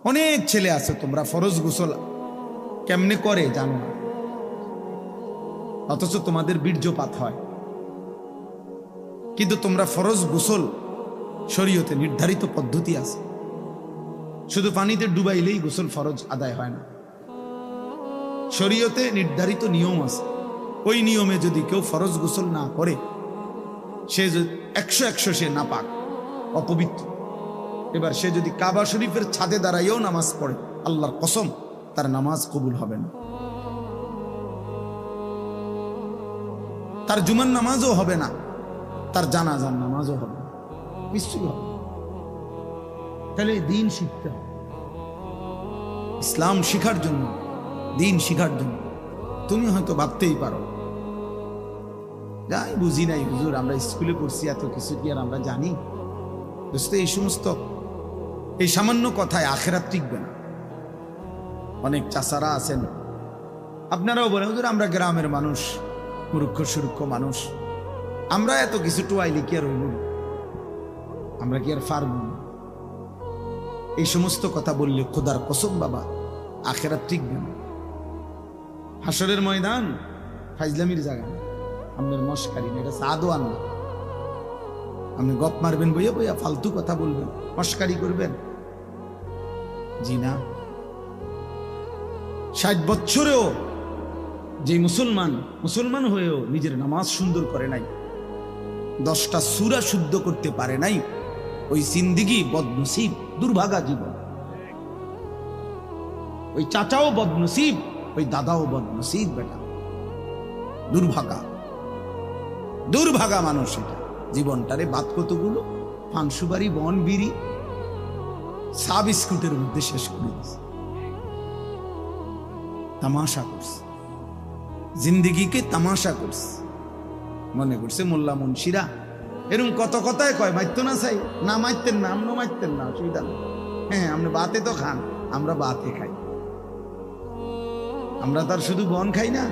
অনেক ছেলে আছে তোমরা ফরজ গোসল কেমনে করে জানো না, অথচ তোমাদের বীর্যপাত হয়। কিন্তু তোমরা ফরজ গোসল শরীয়তে নির্ধারিত পদ্ধতি আছে, শুধু পানিতে ডুবাইলেই গোসল ফরজ আদায় হয় না। শরীয়তে নির্ধারিত নিয়ম আছে, ওই নিয়মে যদি কেউ ফরজ গোসল না করে সে 100 সে নাপাক, অপবিত্র। এবার সে যদি কাবা শরীফের ছাদে দাঁড়াইয়েও নামাজ পড়ে, আল্লাহর কসম তার নামাজ কবুল হবে না, তার জুমার নামাজও হবে না, তার জানাজার নামাজও হবে না, নিশ্চয়ই হবে। তাহলে দিন শিখতে হবে, ইসলাম শিখার জন্য, দিন শিখার জন্য। তুমি হয়তো ভাবতেই পারো যাই বুঝি নাই হুজুর, আমরা স্কুলে পড়ছি, এত কিছু কি আর আমরা জানি? দোস্ত, এই সমস্ত এই সামান্য কথায় আখেরাত টিকবে না। অনেক চাচারা আছেন, আপনারাও বলেন হুজুর আমরা গ্রামের মানুষ, মূর্খ সুরক্ষ মানুষ, আমরা এত কিছু টুয়াইলি কি আর হইব, আমরা কি আর পারব? এই সমস্ত কথা বললে খোদার কসম বাবা আখেরাত টিকবে না। হাসরের ময়দান ফাইজলামির জায়গা, আপনার মস্কারি না, এটা সাদও আনলা। আপনি গপ মারবেন বইয়া বইয়া, ফালতু কথা বলবেন, মস্কারি করবেন, জি না। 60 বছরেও যে মুসলমান হয়েও নিজের নামাজ সুন্দর করে নাই, 10টা সূরা শুদ্ধ করতে পারে নাই, ওই জিন্দেগি বদনসিব, দুর্ভাগা জীবন। ওই চাচাও বদনসিব, ওই দাদাও বদনসিব, বেটা দুর্ভাগা মানুষ। এটা জীবনটারে বাদ কতগুলো পান সুপারি বন বিড়ি চা বিস্কুটের মধ্যে শেষ করে দিচ্ছে, তামাশা করছে, জিন্দিগিকে তামাশা করছে। মনে করছে মোল্লা মুন্সিরা এরকম কত কথায় কয়, মারতো না চাই না, মারতেন না, আমরা মারতেন না, অসুবিধা নেই। হ্যাঁ, আপনি বাতে তো খান, আমরা বাতে খাই, আমরা তার শুধু বন খাই না।